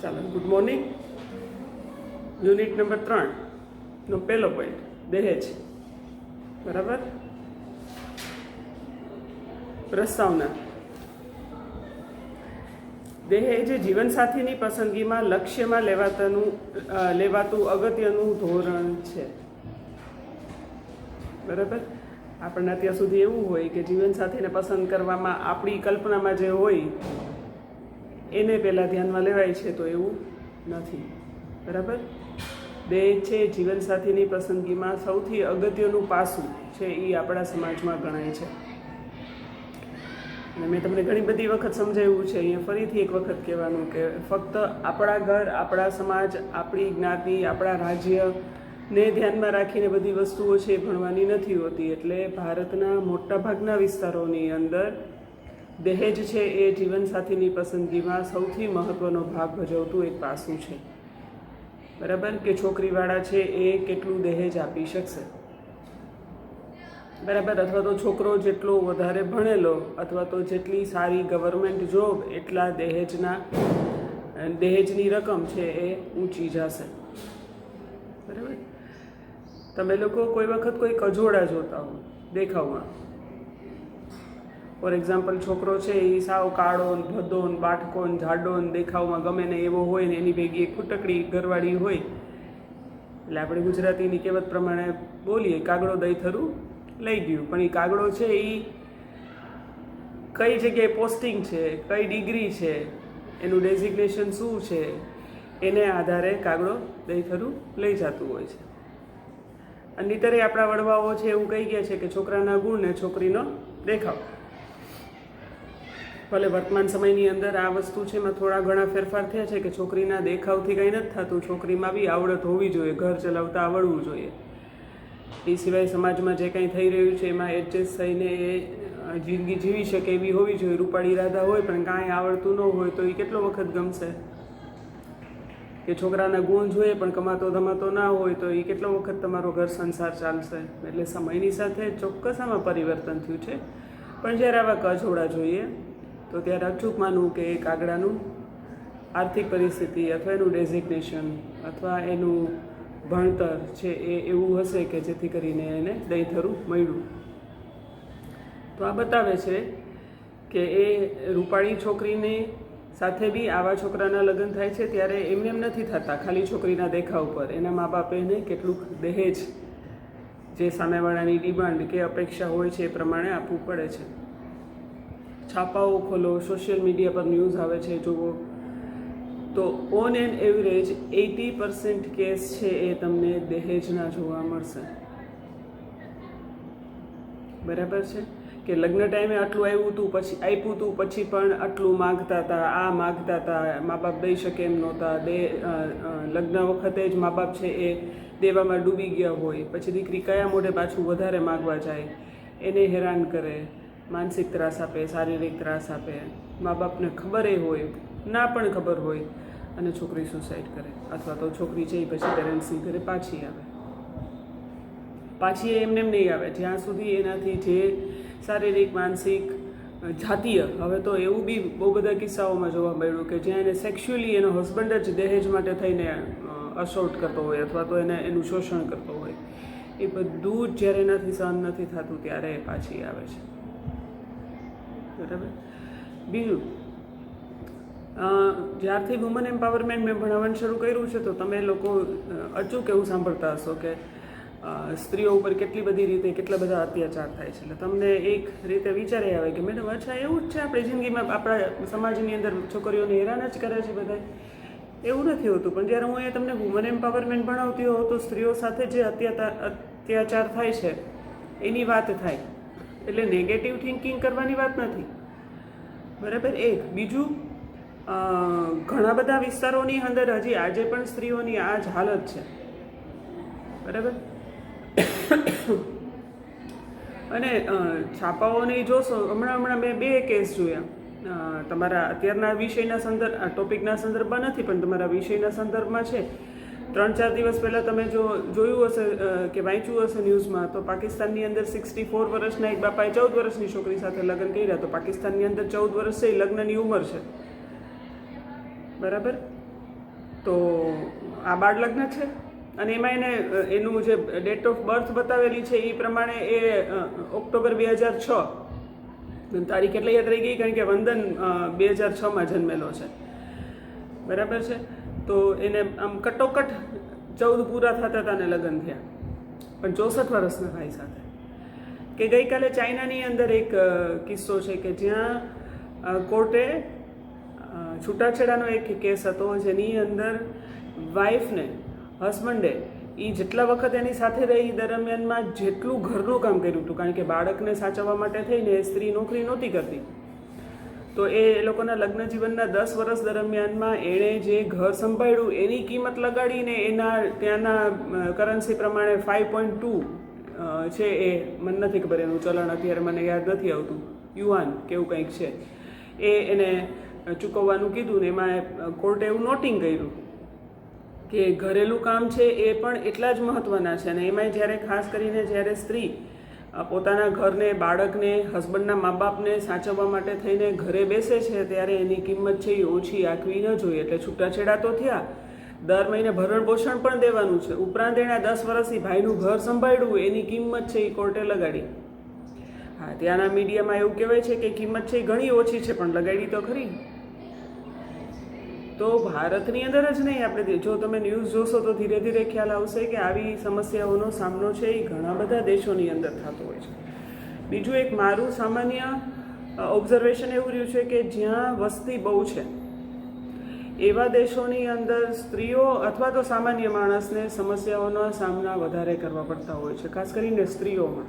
ચાલો, good morning. Unit number 3નો પહેલો point દહેજ. બરાબર. પ્રસ્તાવના. દહેજ જીવનસાથીની પસંદગીમાં લક્ષ્યમાં લેવાતું અગત્યનું ધોરણ છે. બરાબર. આપણને અત્યાર સુધી એવું હોય કે જીવનસાથીને પસંદ કરવામાં આપણી કલ્પનામાં જે હોય એને પહેલાં ધ્યાનમાં લેવાય છે, તો એવું નથી. બરાબર. દહેજ છે જીવનસાથીની પસંદગીમાં સૌથી અગત્યનું પાસું છે, એ આપણા સમાજમાં ગણાય છે. અને મેં તમને ઘણી બધી વખત સમજાવ્યું છે, અહીંયા ફરીથી એક વખત કહેવાનું કે ફક્ત આપણા ઘર, આપણા સમાજ, આપણી જ્ઞાતિ, આપણા રાજ્યને ધ્યાનમાં રાખીને બધી વસ્તુઓ છે ભણવાની નથી હોતી. એટલે ભારતના મોટાભાગના વિસ્તારોની અંદર દહેજ છે એ જીવનસાથીની પસંદગીમાં સૌથી મહત્ત્વનો ભાગ ભજવતું એક પાસું છે. બરાબર. કે છોકરીવાળા છે એ કેટલું દહેજ આપી શકશે. બરાબર. અથવા તો છોકરો જેટલો વધારે ભણેલો અથવા તો જેટલી સારી ગવર્મેન્ટ જોબ એટલા દહેજની રકમ છે એ ઊંચી જશે. બરાબર. તમે લોકો કોઈ વખત કોઈ કજોડા જોતા હો દેખાવમાં, ફોર એક્ઝામ્પલ, છોકરો છે એ સાવ કાળો, ભદ્દો, બાટકો, જાડો દેખાવમાં ગમે ને એવો હોય ને એની ભેગી એક ફૂટકડી ઘરવાળી હોય, એટલે આપણે ગુજરાતીની કહેવત પ્રમાણે બોલીએ, કાગડો દઈ થરું લઈ ગયું. પણ એ કાગડો છે એ કઈ જગ્યાએ પોસ્ટિંગ છે, કઈ ડિગ્રી છે, એનું ડેઝિગ્નેશન શું છે, એને આધારે કાગડો દઈ થરું લઈ જતું હોય છે. અને નહીંતરે આપણા વડવાઓ છે એવું કહી ગયા છે કે છોકરાના ગુણ ને છોકરીનો દેખાવ. ભલે વર્તમાન સમયની અંદર આ વસ્તુ છે એમાં થોડા ઘણા ફેરફાર થયા છે કે છોકરીના દેખાવથી કંઈ નથી થતું, છોકરીમાં બી આવડત હોવી જોઈએ, ઘર ચલાવતા આવડવું જોઈએ. એ સિવાય સમાજમાં જે કંઈ થઈ રહ્યું છે એમાં એડજસ્ટ થઈને એ જિંદગી જીવી શકે એવી હોવી જોઈએ. રૂપાળી રાધા હોય પણ કાંઈ આવડતું ન હોય તો એ કેટલો વખત ગમશે? કે છોકરાના ગુણ જોઈએ પણ કમાતો ધમાતો ના હોય તો એ કેટલો વખત તમારો ઘર સંસાર ચાલશે? એટલે સમયની સાથે ચોક્કસ આમાં પરિવર્તન થયું છે. પણ જ્યારે આવા કજોડા જોઈએ તો ત્યારે અચૂક માનવું કે એ કાગડાનું આર્થિક પરિસ્થિતિ અથવા એનું ડેઝિગ્નેશન અથવા એનું ભણતર છે એ એવું હશે કે જેથી કરીને એને દઈ થરું મળ્યું. તો આ બતાવે છે કે એ રૂપાળી છોકરીની સાથે બી આવા છોકરાના લગ્ન થાય છે ત્યારે એમને એમ નથી થતા ખાલી છોકરીના દેખાવ પર. એના મા બાપે એને કેટલુંક દહેજ જે સામેવાળાની ડિમાન્ડ કે અપેક્ષા હોય છે એ પ્રમાણે આપવું પડે છે. છાપાઓ ખોલો, સોશિયલ મીડિયા પર ન્યૂઝ આવે છે જુઓ તો ઓન એન એવરેજ 80% કેસ છે એ તમને દહેજના જોવા મળશે. બરાબર છે. કે લગ્ન ટાઈમે આટલું આપ્યું હતું પછી પણ આટલું માગતા હતા, આ માગતા હતા, મા બાપ દઈ શકે એમ નહોતા. લગ્ન વખતે જ મા બાપ છે એ દેવામાં ડૂબી ગયા હોય, પછી દીકરી કયા મોઢે પાછું વધારે માગવા જાય, એને હેરાન કરે, માનસિક ત્રાસ આપે, શારીરિક ત્રાસ આપે. મા બાપને ખબર એ હોય, ના પણ ખબર હોય, અને છોકરી સુસાઇડ કરે અથવા તો છોકરી છે એ પછી પેરેન્ટ્સની ઘરે પાછી આવે. પાછી એમને એમ નહીં આવે જ્યાં સુધી એનાથી જે શારીરિક, માનસિક, જાતીય, હવે તો એવું બી બહુ બધા કિસ્સાઓમાં જોવા મળ્યું કે જ્યાં એને સેક્સ્યુઅલી એનો હસબન્ડ જ દહેજ માટે થઈને અસોલ્ટ કરતો હોય અથવા તો એનું શોષણ કરતો હોય, એ બધું જ જ્યારે એનાથી સહન નથી થતું ત્યારે એ પાછી આવે છે. બરાબર. બીજું, જ્યારથી વુમન એમ્પાવરમેન્ટ મેં ભણાવવાનું શરૂ કર્યું છે તો તમે લોકો અચૂક એવું સાંભળતા હશો કે સ્ત્રીઓ ઉપર કેટલી બધી રીતે કેટલા બધા અત્યાચાર થાય છે. એટલે તમને એક રીતે વિચારે આવે કે મેડમ અચ્છા એવું જ છે આપણી જિંદગીમાં, આપણા સમાજની અંદર છોકરીઓને હેરાન જ કરે છે બધા? એવું નથી હોતું. પણ જ્યારે હું અહીંયા તમને વુમન એમ્પાવરમેન્ટ ભણાવતી હોઉં તો સ્ત્રીઓ સાથે જે અત્યાચાર થાય છે એની વાત થાય. એટલે નેગેટિવ થિંકિંગ કરવાની વાત નથી. બરાબર. એક બીજું, ઘણા બધા વિસ્તારોની અંદર હજી આજે પણ સ્ત્રીઓની આ જ હાલત છે. બરાબર. અને છાપાઓને જોશો, હમણાં મેં 2 કેસ જોયા. તમારા અત્યારના વિષયના ટોપિકના સંદર્ભમાં નથી પણ તમારા વિષયના સંદર્ભમાં છે. 3-4 દિવસ પહેલાં તમે જોયું હશે કે વાંચ્યું હશે ન્યૂઝમાં, તો પાકિસ્તાનની અંદર 64 વર્ષના એક બાપાએ 14 વર્ષની છોકરી સાથે લગ્ન કર્યા. તો પાકિસ્તાનની અંદર 14 વર્ષ છે એ લગ્નની ઉંમર છે. બરાબર. તો આ બાળ લગ્ન છે અને એમાં એનું જે ડેટ ઓફ બર્થ બતાવેલી છે એ પ્રમાણે એ ઓક્ટોબર 2006 તારીખ એટલે યાદ રહી ગઈ કારણ કે વંદન 2006માં જન્મેલો છે, બરાબર છે. તો એને આમ કટોકટ 14 પૂરા થતા હતા ને લગ્ન થયા, પણ 64 વર્ષના ભાઈ સાથે. કે ગઈકાલે ચાઇનાની અંદર એક કિસ્સો છે કે જ્યાં કોર્ટે છૂટાછેડાનો એક કેસ હતો જેની અંદર વાઈફને હસબન્ડે એ જેટલા વખત એની સાથે રહી દરમિયાનમાં જેટલું ઘરનું કામ કર્યું હતું, કારણ કે બાળકને સાચવવા માટે થઈને સ્ત્રી નોકરી નહોતી કરતી, તો એ લોકોના લગ્ન જીવનના 10 વર્ષ દરમિયાનમાં એણે જે ઘર સંભાળ્યું એની કિંમત લગાડીને એના ત્યાંના કરન્સી પ્રમાણે 5.2 છે, એ મને નથી ખબર એનું ચલણ અત્યારે મને યાદ નથી આવતું, યુઆન કેવું કંઈક છે, એ એને ચૂકવવાનું કીધું ને એમાં કોર્ટે એવું નોટિંગ કર્યું કે ઘરેલું કામ છે એ પણ એટલા જ મહત્ત્વના છે. અને એમાંય જ્યારે ખાસ કરીને જ્યારે સ્ત્રી પોતાના ઘરને, બાળકને, હસબન્ડના મા બાપને સાચવવા માટે થઈને ઘરે બેસે છે ત્યારે એની કિંમત છે એ ઓછી આંકવી ન જોઈએ. એટલે છૂટાછેડા તો થયા, દર મહિને ભરણ પોષણ પણ દેવાનું છે, ઉપરાંત એણે 10 વર્ષથી ભાઈનું ઘર સંભાળ્યું એની કિંમત છે એ કોર્ટે લગાડી. હા, ત્યાંના મીડિયામાં એવું કહેવાય છે કે કિંમત છે એ ઘણી ઓછી છે પણ લગાડી તો ખરી. તો ભારતની અંદર જ નહીં, આપણે જો તમે ન્યૂઝ જોશો તો ધીરે ધીરે ખ્યાલ આવશે કે આવી સમસ્યાઓનો સામનો છે એ ઘણા બધા દેશોની અંદર થતો હોય છે. બીજું એક મારું સામાન્ય ઓબ્ઝર્વેશન એવું રહ્યું છે કે જ્યાં વસ્તી બહુ છે એવા દેશોની અંદર સ્ત્રીઓ અથવા તો સામાન્ય માણસને સમસ્યાઓના સામના વધારે કરવા પડતા હોય છે, ખાસ કરીને સ્ત્રીઓમાં.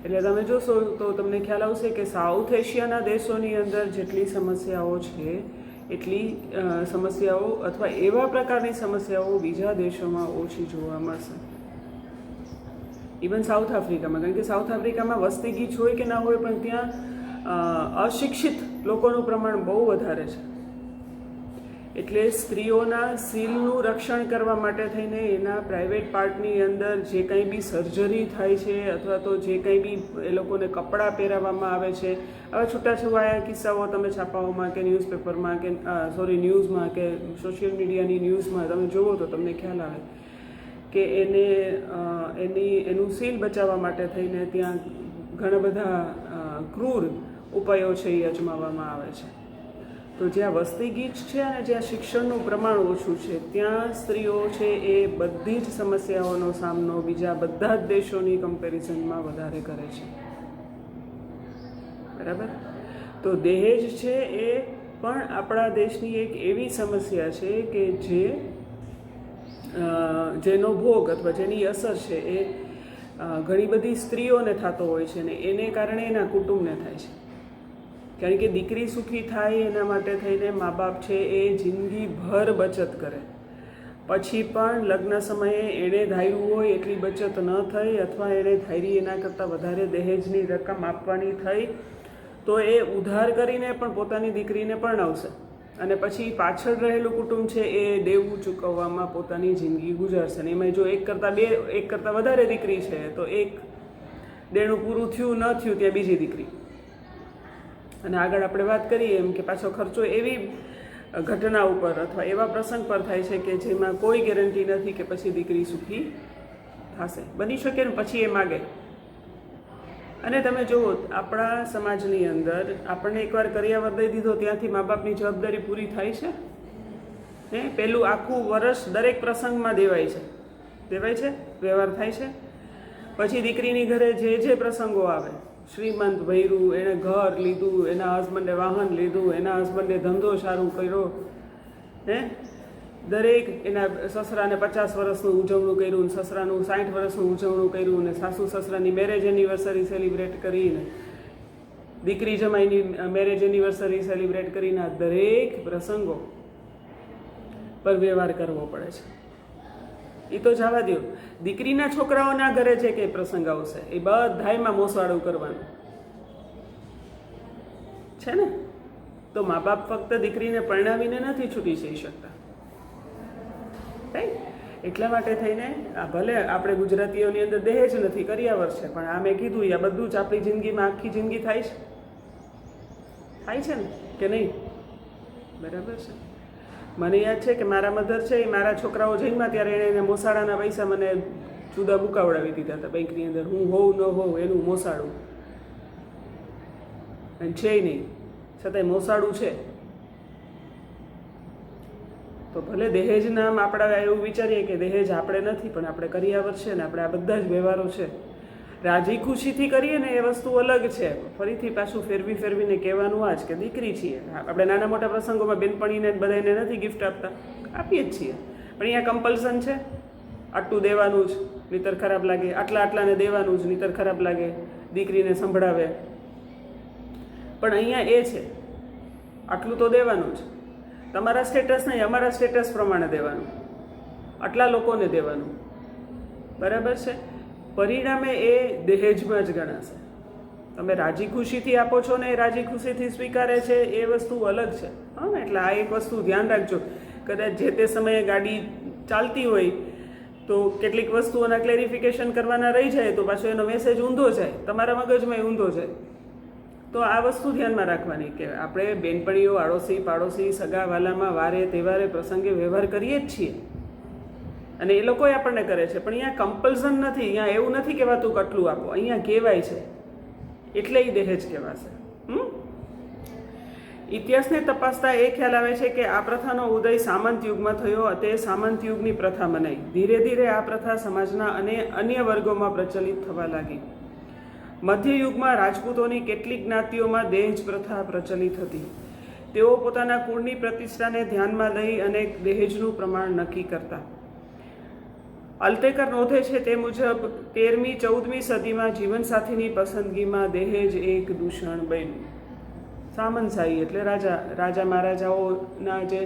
એટલે તમે જોશો તો તમને ખ્યાલ આવશે કે સાઉથ એશિયાના દેશોની અંદર જેટલી સમસ્યાઓ છે એટલી સમસ્યાઓ અથવા એવા પ્રકારની સમસ્યાઓ બીજા દેશોમાં ઓછી જોવા મળશે. ઇવન સાઉથ આફ્રિકામાં, કારણ કે સાઉથ આફ્રિકામાં વસ્તી ગીચ હોય કે ના હોય પણ ત્યાં અશિક્ષિત લોકોનું પ્રમાણ બહુ વધારે છે. એટલે સ્ત્રીઓના સીલનું રક્ષણ કરવા માટે થઈને એના પ્રાઇવેટ પાર્ટની અંદર જે કંઈ બી સર્જરી થાય છે અથવા તો જે કંઈ બી એ લોકોને કપડાં પહેરાવવામાં આવે છે, આવા છૂટાછવાયા કિસ્સાઓ તમે છાપાઓમાં કે ન્યૂઝપેપરમાં કે ન્યૂઝમાં કે સોશિયલ મીડિયાની ન્યૂઝમાં તમે જુઓ તો તમને ખ્યાલ આવે કે એનું સીલ બચાવવા માટે થઈને ત્યાં ઘણા બધા ક્રૂર ઉપાયો છે એ અજમાવવામાં આવે છે. તો જ્યાં વસ્તી ગીચ છે અને જ્યાં શિક્ષણનું પ્રમાણ ઓછું છે ત્યાં સ્ત્રીઓ છે એ બધી જ સમસ્યાઓનો સામનો બીજા બધા જ દેશોની કમ્પેરિઝનમાં વધારે કરે છે, બરાબર. તો દહેજ છે એ પણ આપણા દેશની એક એવી સમસ્યા છે કે જેનો ભોગ અથવા જેની અસર છે એ ઘણી બધી સ્ત્રીઓને થતો હોય છે ને એને કારણે એના કુટુંબને થાય છે. કારણ કે દીકરી સુખી થાય એના માટે થઈને મા બાપ છે એ જિંદગીભર બચત કરે, પછી પણ લગ્ન સમયે એણે ધાર્યું હોય એટલી બચત ન થઈ અથવા એણે ધારી એના કરતાં વધારે દહેજની રકમ આપવાની થઈ તો એ ઉધાર કરીને પણ પોતાની દીકરીને પરણાવશે અને પછી પાછળ રહેલું કુટુંબ છે એ દેવું ચૂકવવામાં પોતાની જિંદગી ગુજારશે. ને એમાં જો એક કરતાં વધારે દીકરી છે તો એક દેણું પૂરું થયું ન થયું ત્યાં બીજી દીકરી. અને આગળ આપણે વાત કરીએ એમ કે પાછો ખર્ચો એવી ઘટના ઉપર અથવા એવા પ્રસંગ પર થાય છે કે જેમાં કોઈ ગેરંટી નથી કે પછી દીકરી સુખી થશે. બની શકે ને પછી એ માગે. અને તમે જુઓ આપણા સમાજની અંદર આપણને એકવાર કરિયાવર દઈ દીધો ત્યાંથી મા બાપની જવાબદારી પૂરી થાય છે ને. પેલું આખું વર્ષ દરેક પ્રસંગમાં દેવાય છે, વ્યવહાર થાય છે. પછી દીકરીની ઘરે જે પ્રસંગો આવે, શ્રીમંત ભૈરું, એણે ઘર લીધું, એના હસબન્ડે વાહન લીધું, એના હસબન્ડે ધંધો સારું કર્યો, દરેક એના સસરાને 50 વર્ષનું ઉજવણું કર્યું, સસરાનું 60 વર્ષનું ઉજવણું કર્યું, ને સાસુ સસરાની મેરેજ એનિવર્સરી સેલિબ્રેટ કરીને, દીકરી જમાઈની મેરેજ એનિવર્સરી સેલિબ્રેટ કરીને દરેક પ્રસંગો પર વ્યવહાર કરવો પડે છે. એ તો જવા દો, દીકરીના છોકરાઓના ઘરે જે કંઈ પ્રસંગ આવશે એ બધાયમાં મોસવાળું કરવાનું છે ને. તો મા બાપ ફક્ત દીકરીને પરણાવીને નથી છૂટી જઈ શકતા, રાઈટ? એટલા માટે થઈને ભલે આપણે ગુજરાતીઓની અંદર દહેજ નથી, કરિયાવર છે, પણ આ મેં કીધું આ બધું જ આપણી જિંદગીમાં આખી જિંદગી થાય છે ને કે નહીં? બરાબર છે. મને યાદ છે કે મારા મધર છે એ મારા છોકરાઓ જન્મ્યા ત્યારે એણે એને મોસાળાના પૈસા મને જુદા બુકાવડાવી દીધા હતા બેંકની અંદર. હું હોઉં ન હોઉં એનું મોસાળું અને છે નહીં, છતાંય મોસાળું છે. તો ભલે દહેજ નામ આપણે એવું વિચારીએ કે દહેજ આપણે નથી, પણ આપણે કર્યાવર છે ને આપણે આ બધા જ વ્યવહારો છે રાજી ખુશીથી કરીએ ને એ વસ્તુ અલગ છે. ફરીથી પાછું ફેરવીને કહેવાનું આ જ કે દીકરી છીએ આપણે. નાના મોટા પ્રસંગોમાં બેનપણીને બધાને નથી ગિફ્ટ આપતા, આપીએ જ છીએ, પણ અહીંયા કમ્પલ્સન છે. આટલું દેવાનું જ નહીંતર ખરાબ લાગે, આટલાને દેવાનું જ નહીંતર ખરાબ લાગે, દીકરીને સંભળાવે. પણ અહીંયા એ છે આટલું તો દેવાનું જ, તમારા સ્ટેટસ નહીં અમારા સ્ટેટસ પ્રમાણે દેવાનું, આટલા લોકોને દેવાનું, બરાબર છે. પરિણામે એ દહેજમાં જ ગણાશે. તમે રાજી ખુશીથી આપો છો ને એ રાજી ખુશીથી સ્વીકારે છે એ વસ્તુ અલગ છે. હા, એટલે આ એક વસ્તુ ધ્યાન રાખજો. કદાચ જે તે સમયે ગાડી ચાલતી હોય તો કેટલીક વસ્તુઓના ક્લેરિફિકેશન કરવાના રહી જાય તો પાછો એનો મેસેજ ઊંધો જાય, તમારા મગજમાં ઊંધો જાય. તો આ વસ્તુ ધ્યાનમાં રાખવાની કે આપણે બેનપણીઓ, આડોશી પાડોશી, સગા વાલામાં વારે તહેવારે પ્રસંગે વ્યવહાર કરીએ જ છીએ અને એ લોકોએ આપણને કરે છે. પણ અહીંયા કમ્પલ્સન નથી, અહીંયા એવું નથી કહેવાતું કે આટલું આપો, અહીંયા કહેવાય છે એટલે એ દહેજ કહેવાશે. ઇતિહાસને તપાસતા એ ખ્યાલ આવે છે કે આ પ્રથાનો ઉદય સામંત યુગમાં થયો. તે સામંત યુગની પ્રથા મનાઈ. ધીરે ધીરે આ પ્રથા સમાજના અને અન્ય વર્ગોમાં પ્રચલિત થવા લાગી. મધ્યયુગમાં રાજપૂતોની કેટલીક જ્ઞાતિઓમાં દહેજ પ્રથા પ્રચલિત હતી. તેઓ પોતાના કુળની પ્રતિષ્ઠાને ધ્યાનમાં લઈ અને દહેજનું પ્રમાણ નક્કી કરતા. અલ્તેકર નોંધે છે તે મુજબ 13મી 14મી સદીમાં જીવનસાથીની પસંદગીમાં દહેજ એક દૂષણ બન્યું. સામંતશાહી એટલે રાજા મહારાજાઓના જે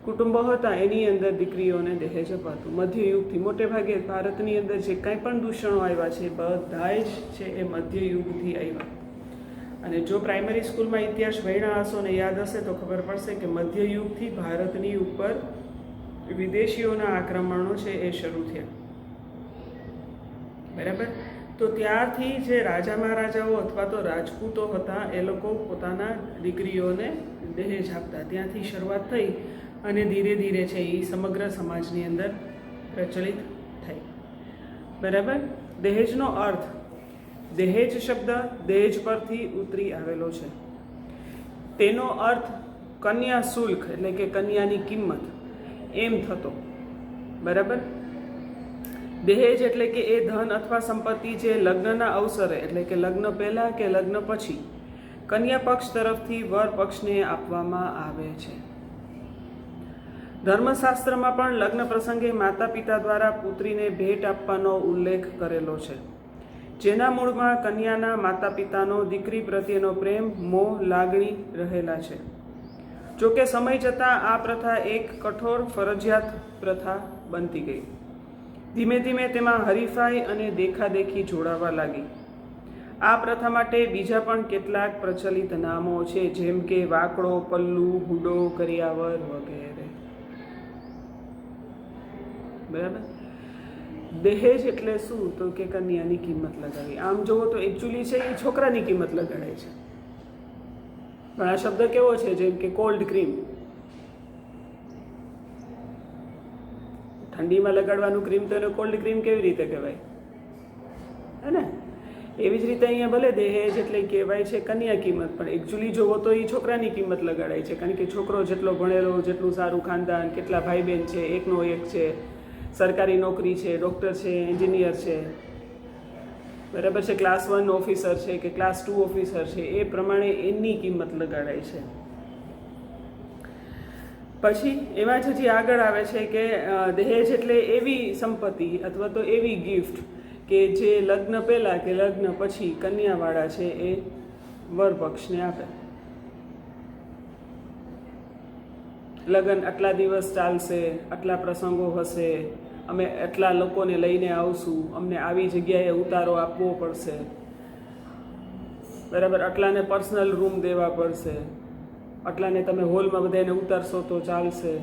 કુટુંબો હતા એની અંદર દીકરીઓને દહેજ અપાતું. મધ્યયુગથી મોટે ભાગે ભારતની અંદર જે કાંઈ પણ દૂષણો આવ્યા છે બધા જ છે એ મધ્યયુગથી આવ્યા. અને જો પ્રાઇમરી સ્કૂલમાં ઇતિહાસ ભણ્યા હશો ને યાદ હશે તો ખબર પડશે કે મધ્યયુગથી ભારતની ઉપર વિદેશીઓના આક્રમણો છે એ શરૂ થયા, બરાબર. તો ત્યારથી જે રાજા મહારાજાઓ અથવા તો રાજપૂતો હતા એ લોકો પોતાના દીકરીઓને દહેજ આપતા. ત્યાંથી શરૂઆત થઈ અને ધીરે ધીરે છે એ સમગ્ર સમાજની અંદર પ્રચલિત થઈ, બરાબર. દહેજનો અર્થ, દહેજ શબ્દ દહેજ પરથી ઉતરી આવેલો છે. તેનો અર્થ કન્યા શુલ્ક એટલે કે કન્યાની કિંમત એમ થતો, બરાબર. દહેજ એટલે કે એ ધન અથવા સંપત્તિ જે લગ્નના અવસરે એટલે કે લગ્ન પહેલાં કે લગ્ન પછી કન્યા પક્ષ તરફથી વર પક્ષને આપવામાં આવે છે. ધર્મશાસ્ત્રમાં પણ લગ્ન પ્રસંગે માતા પિતા દ્વારા પુત્રીને ભેટ આપવાનો ઉલ્લેખ કરેલો છે, જેના મૂળમાં કન્યાના માતા પિતાનો દીકરી પ્રત્યેનો પ્રેમ, મોહ, લાગણી રહેલા છે. જોકે સમય જતાં આ પ્રથા એક કઠોર ફરજિયાત પ્રથા બનતી ગઈ. ધીમે ધીમે તેમાં હરીફાઈ અને દેખાદેખી જોડાવા લાગી. આ પ્રથા માટે બીજા પણ કેટલાક પ્રચલિત નામો છે, જેમ કે વાકડો, પલ્લુ, હુડો, કરિયાવર વગેરે, બરાબર. દહેજ એટલે શું? તો કે કન્યાની કિંમત લગાવી. આમ જોવો તો એકચ્યુઅલી છે એ છોકરાની કિંમત લગાડે છે, પણ આ શબ્દ કેવો છે? જેમ કે કોલ્ડ ક્રીમ, ઠંડીમાં લગાડવાનું ક્રીમ તો એને કોલ્ડ ક્રીમ કેવી રીતે કહેવાય, હે ને? એવી જ રીતે અહીંયા ભલે દહેજ એટલે કહેવાય છે કન્યા કિંમત, પણ એકચ્યુઅલી જોવો તો એ છોકરાની કિંમત લગાડાય છે. કારણ કે છોકરો જેટલો ભણેલો, જેટલું સારું ખાનદાન, કેટલા ભાઈ બહેન છે, એકનો એક છે, સરકારી નોકરી છે, ડૉક્ટર છે, એન્જિનિયર છે, બરાબર છે, ક્લાસ 1 ઓફિસર છે કે ક્લાસ 2 ઓફિસર છે, એ પ્રમાણે એની કિંમત લગાડાય છે. પછી એમાં જ હજી આગળ આવે છે કે દહેજ એટલે એવી સંપત્તિ અથવા તો એવી ગિફ્ટ કે જે લગ્ન પહેલાં કે લગ્ન પછી કન્યાવાળા છે એ વર પક્ષને આપે. લગ્ન આટલા દિવસ ચાલશે, આટલા પ્રસંગો હશે, અમે એટલા લોકોને લઈને આવશું, અમને આવી જગ્યાએ ઉતારો આપવો પડશે, બરાબર, આટલાને પર્સનલ રૂમ દેવા પડશે, આટલાને તમે હોલમાં બધાને ઉતારશો તો ચાલશે,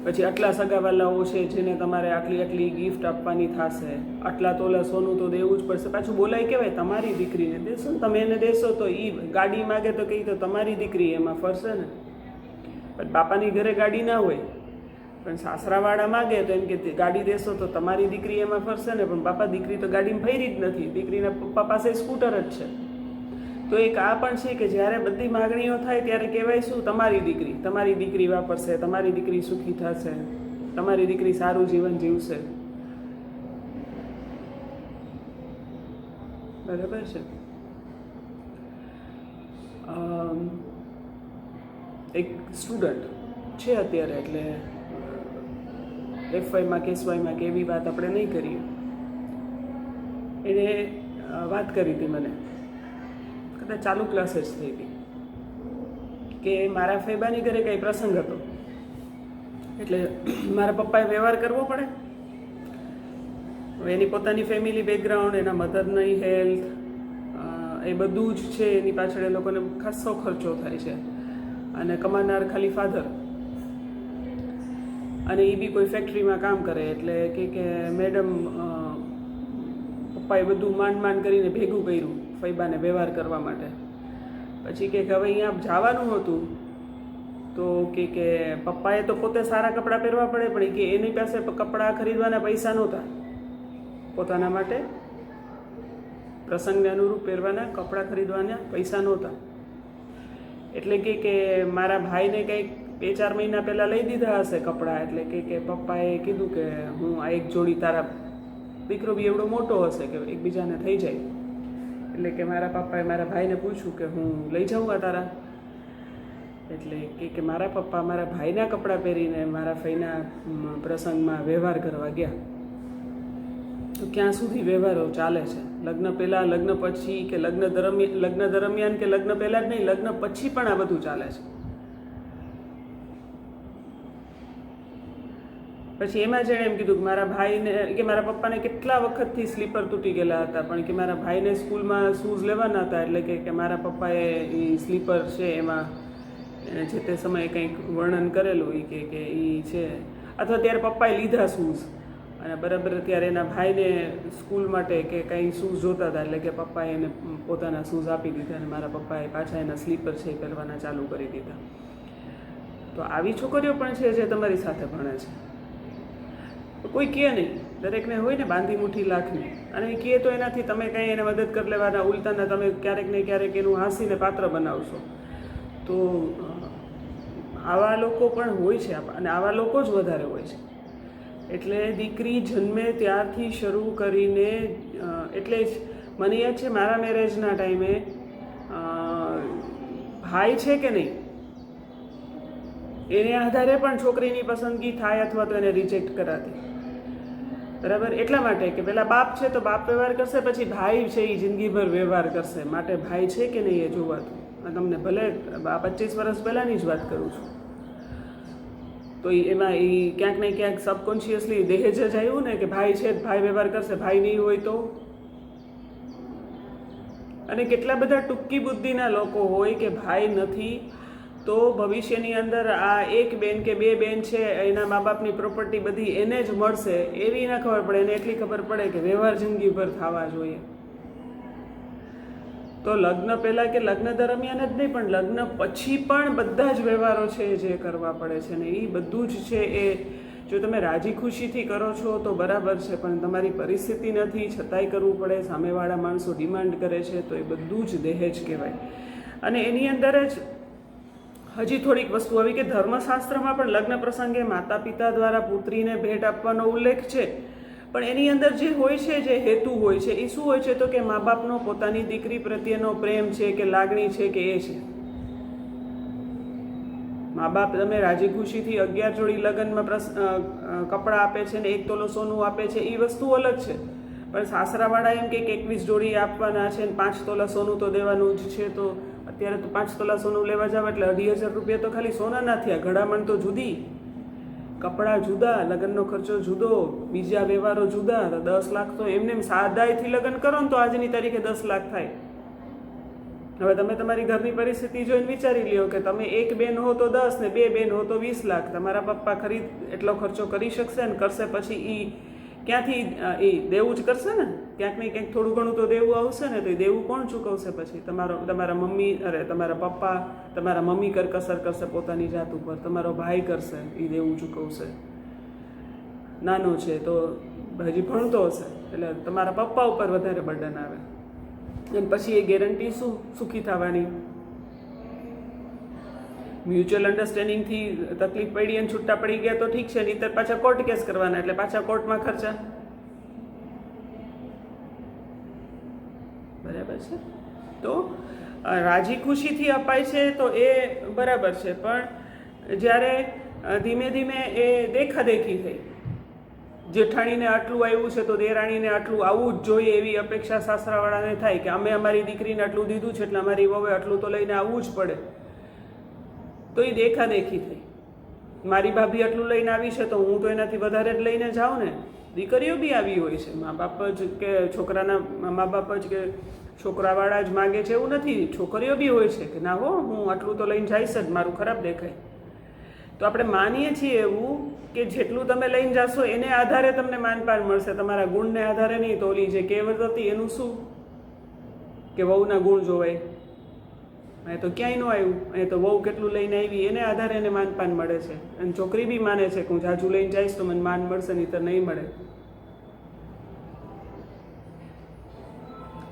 પછી આટલા સગાવાલાઓ છે જેને તમારે આટલી આટલી ગિફ્ટ આપવાની થશે, આટલા તોલા સોનું તો દેવું જ પડશે. પાછું બોલાય કહેવાય તમારી દીકરીને દેશો ને, તમે એને દેશો તો એ ગાડી માગે તો કહી તો તમારી દીકરી એમાં ફરશે ને. પણ બાપાની ઘરે ગાડી ના હોય, પણ સાસરાવાળા માગે તો એમ કે ગાડી દેશો તો તમારી દીકરી એમાં ફરશે ને, પણ બાપા દીકરી તો ગાડીમાં ફરી જ નથી, દીકરીના પપ્પા પાસે સ્કૂટર જ છે. તો એક આ પણ છે કે જ્યારે બધી માગણીઓ થાય ત્યારે કહેવાય શું, તમારી દીકરી વાપરશે, તમારી દીકરી સુખી થશે, તમારી દીકરી સારું જીવન જીવશે. બરાબર છે. એક સ્ટુડન્ટ છે અત્યારે, એટલે FYમાં કે SYમાં કે એવી વાત આપણે નહીં કરીએ. એને વાત કરી હતી મને, કદાચ ચાલુ ક્લાસ જ થઈ હતી, કે મારા ફૈબાની ઘરે કંઈ પ્રસંગ હતો, એટલે મારા પપ્પાએ વ્યવહાર કરવો પડે. એની પોતાની ફેમિલી બેકગ્રાઉન્ડ, એના મધરની હેલ્થ, એ બધું જ છે, એની પાછળ એ લોકોને ખાસો ખર્ચો થાય છે, અને કમાનાર ખાલી ફાધર, અને એ બી કોઈ ફેક્ટરીમાં કામ કરે. એટલે કે મેડમ પપ્પાએ બધું માંડ કરીને ભેગું કર્યું ફૈબાને વ્યવહાર કરવા માટે. પછી કે હવે અહીંયા જવાનું હતું તો કે પપ્પાએ તો પોતે સારા કપડાં પહેરવા પડે, પણ કે એની પાસે કપડાં ખરીદવાના પૈસા નહોતા, પોતાના માટે પ્રસંગને અનુરૂપ પહેરવાના કપડાં ખરીદવાના પૈસા નહોતા. એટલે કે મારા ભાઈને કંઈક 2-4 મહિના પહેલાં લઈ દીધા હશે કપડાં. એટલે કે પપ્પાએ કીધું કે હું આ એક જોડી, તારા દીકરો બી એવડો મોટો હશે કે એકબીજાને થઈ જાય. એટલે કે મારા પપ્પાએ મારા ભાઈને પૂછ્યું કે હું લઈ જાઉં આ તારા. એટલે કે મારા પપ્પા મારા ભાઈના કપડાં પહેરીને મારા ફઈના પ્રસંગમાં વ્યવહાર કરવા ગયા. તો ક્યાં સુધી વ્યવહારો ચાલે છે, લગ્ન પહેલાં, લગ્ન પછી, કે લગ્ન દરમિયાન, કે લગ્ન પહેલાં જ નહીં, લગ્ન પછી પણ આ બધું ચાલે છે. પછી એમાં જેણે એમ કીધું કે મારા ભાઈને, કે મારા પપ્પાને કેટલા વખતથી સ્લીપર તૂટી ગયેલા હતા, પણ કે મારા ભાઈને સ્કૂલમાં શૂઝ લેવાના હતા. એટલે કે મારા પપ્પાએ એ સ્લીપર છે એમાં જે તે સમયે કંઈક વર્ણન કરેલું, એ કે એ છે, અથવા ત્યારે પપ્પાએ લીધા શૂઝ, અને બરાબર ત્યારે એના ભાઈને સ્કૂલ માટે કે કંઈ શૂઝ જોતા હતા. એટલે કે પપ્પાએ એને પોતાના શૂઝ આપી દીધા, અને મારા પપ્પાએ પાછા એના સ્લીપર છે એ પહેરવાના ચાલુ કરી દીધા. તો આવી છોકરીઓ પણ છે જે તમારી સાથે ભણે છે. કોઈ કહે નહીં, દરેકને હોય ને બાંધી મુઠ્ઠી લાખની, અને એ કહે તો એનાથી તમે કંઈ એને મદદ કરી લેવાના, ઉલટાના તમે ક્યારેક ને ક્યારેક એનું હાંસીને પાત્ર બનાવશો. તો આવા લોકો પણ હોય છે, અને આવા લોકો જ વધારે હોય છે. એટલે દીકરી જન્મે ત્યારથી શરૂ કરીને, એટલે જ મને યાદ છે મારા મેરેજના ટાઈમે ભાઈ છે કે નહીં એને આધારે પણ છોકરીની પસંદગી થાય, અથવા તો એને રિજેક્ટ કરાતી. બરાબર, એટલા માટે કે પહેલાં બાપ છે તો બાપ વ્યવહાર કરશે, પછી ભાઈ છે એ જિંદગીભર વ્યવહાર કરશે. માટે ભાઈ છે કે નહીં એ જોવાતું. અને તમને ભલે 25 વર્ષ પહેલાંની જ વાત કરું છું, તો એમાં એ ક્યાંક ને ક્યાંક સબકોન્શિયસલી દહેજ જ આવ્યું ને કે ભાઈ છે, ભાઈ વ્યવહાર કરશે, ભાઈ નહીં હોય તો. અને કેટલા બધા ટૂંકી બુદ્ધિના લોકો હોય કે ભાઈ નથી તો ભવિષ્યની અંદર આ એક બેન કે 2 બેન છે, એના મા બાપની પ્રોપર્ટી બધી એને જ મળશે, એવી ના ખબર પડે. એને એટલી ખબર પડે કે વ્યવહાર જિંદગીભર થવા જોઈએ. તો લગ્ન પહેલાં કે લગ્ન દરમિયાન જ નહીં, પણ લગ્ન પછી પણ બધા જ વ્યવહારો છે જે કરવા પડે છે. ને એ બધું જ છે એ જો તમે રાજી ખુશીથી કરો છો તો બરાબર છે, પણ તમારી પરિસ્થિતિ નથી છતાંય કરવું પડે, સામેવાળા માણસો ડિમાન્ડ કરે છે, તો એ બધું જ દહેજ કહેવાય. અને એની અંદર જ હજી થોડીક વસ્તુ આવી કે ધર્મશાસ્ત્રમાં પણ લગ્ન પ્રસંગે માતા પિતા દ્વારા પુત્રીને ભેટ આપવાનો ઉલ્લેખ છે, પણ એની અંદર જે હોય છે, જે હેતુ હોય છે, એ શું હોય છે? તો કે મા બાપનો પોતાની દીકરી પ્રત્યેનો પ્રેમ છે કે લાગણી છે કે એ છે. મા બાપ તમે રાજી ખુશીથી 11 જોડી લગ્નમાં કપડાં આપે છે ને 1 તોલો સોનું આપે છે, એ વસ્તુ અલગ છે. પણ સાસરાવાળા એમ કે 21 જોડી આપવાના છે ને 5 તોલા સોનું તો દેવાનું જ છે. તો અત્યારે તો 5 તોલા સોનું લેવા જાવ એટલે 2,500 રૂપિયા તો ખાલી સોનાના થયા. ઘડામણ તો જુદી, કપડાં જુદા, લગ્નનો ખર્ચો જુદો, બીજા વ્યવહારો જુદા. તો 10 લાખ તો એમને સાદાઈથી લગ્ન કરો ને તો આજની તારીખે 10 લાખ થાય. હવે તમે તમારી ઘરની પરિસ્થિતિ જોઈને વિચારી લ્યો કે તમે 1 બેન હો તો 10 ને 2 બેન હો તો 20 લાખ. તમારા પપ્પા એટલો ખર્ચો કરી શકશે ને કરશે પછી એ ક્યાંથી એ દેવું જ કરશે ને, ક્યાંક ને ક્યાંક થોડું ઘણું તો દેવું આવશે ને. તો એ દેવું કોણ ચૂકવશે પછી? તમારા મમ્મી, તમારા પપ્પા, તમારા મમ્મી કરકસર કરશે પોતાની જાત ઉપર, તમારો ભાઈ કરશે, એ દેવું ચૂકવશે. નાનો છે તો હજી ભણતો હશે એટલે તમારા પપ્પા ઉપર વધારે બર્ડન આવે. અને પછી એ ગેરંટી શું સુખી થવાની? મ્યુચ્યુઅલ અન્ડરસ્ટેન્ડિંગથી તકલીફ પડી અને છૂટા પડી ગયા તો ઠીક છે, નહીંતર પાછા કોર્ટ કેસ કરવાના એટલે પાછા કોર્ટમાં ખર્ચા. બરાબર છે? તો રાજી ખુશીથી અપાય છે તો એ બરાબર છે, પણ જ્યારે ધીમે ધીમે એ દેખાદેખી થઈ, જેઠાણીને આટલું આવ્યું છે તો દેરાણીને આટલું આવવું જ જોઈએ એવી અપેક્ષા સાસરાવાળાને થાય કે અમે અમારી દીકરીને આટલું દીધું છે એટલે અમારી વહુએ આટલું તો લઈને આવવું જ પડે. તો એ દેખાદેખી થઈ. મારી ભાભી આટલું લઈને આવી છે તો હું તો એનાથી વધારે જ લઈને જાઉં ને. દીકરીઓ બી આવી હોય છે, મા બાપ જ કે છોકરાના મા બાપ જ કે છોકરાવાળા જ માગે છે એવું નથી. છોકરીઓ બી હોય છે કે ના હો, હું આટલું તો લઈને જઈશ જ, મારું ખરાબ દેખાય. તો આપણે માનીએ છીએ એવું કે જેટલું તમે લઈને જાશો એને આધારે તમને માનપાન મળશે, તમારા ગુણને આધારે નહીં. તો ઓલી જે કહેવત હતી એનું શું કે વહુના ગુણ જોવાય, અહીં તો ક્યાંય ન આવ્યું. અહીં તો વહુ કેટલું લઈને આવી એને આધારે એને માનપાન મળે છે. અને છોકરી બી માને છે કે હું જાજુ લઈને જઈશ તો મને માન મળશે, નહીં તો નહીં મળે.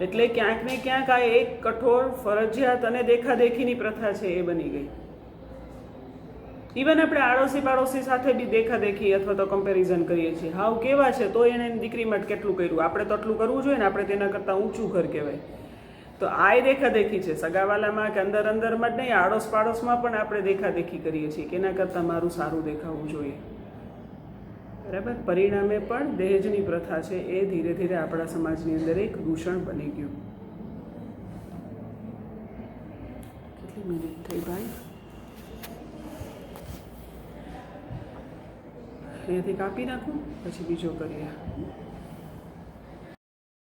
એટલે ક્યાંક ને ક્યાંક આ એક કઠોર ફરજિયાત અને દેખાદેખીની પ્રથા છે એ બની ગઈ. ઇવન આપણે આડોશી પાડોશી સાથે બી દેખાદેખી અથવા તો કમ્પેરિઝન કરીએ છીએ. હાવ કેવા છે તો એને દીકરી માટે કેટલું કર્યું, આપણે તો આટલું કરવું જોઈએ ને, આપણે તેના કરતાં ઊંચું ઘર કહેવાય. તો આ દેખાદેખી છે. સગાવાલામાં કે અંદર અંદરમાં જ નહીં, આડોશ પાડોશમાં પણ આપણે દેખાદેખી કરીએ છીએ કે એના કરતાં મારું સારું દેખાવું જોઈએ. બરાબર? પરિણામે પણ દહેજની પ્રથા છે એ ધીરે ધીરે આપણા સમાજની અંદર એક દૂષણ બની ગયું. કેટલી મિનિટ થઈ ભાઈ? અહીંયાથી કાપી નાખું પછી બીજો કરીએ.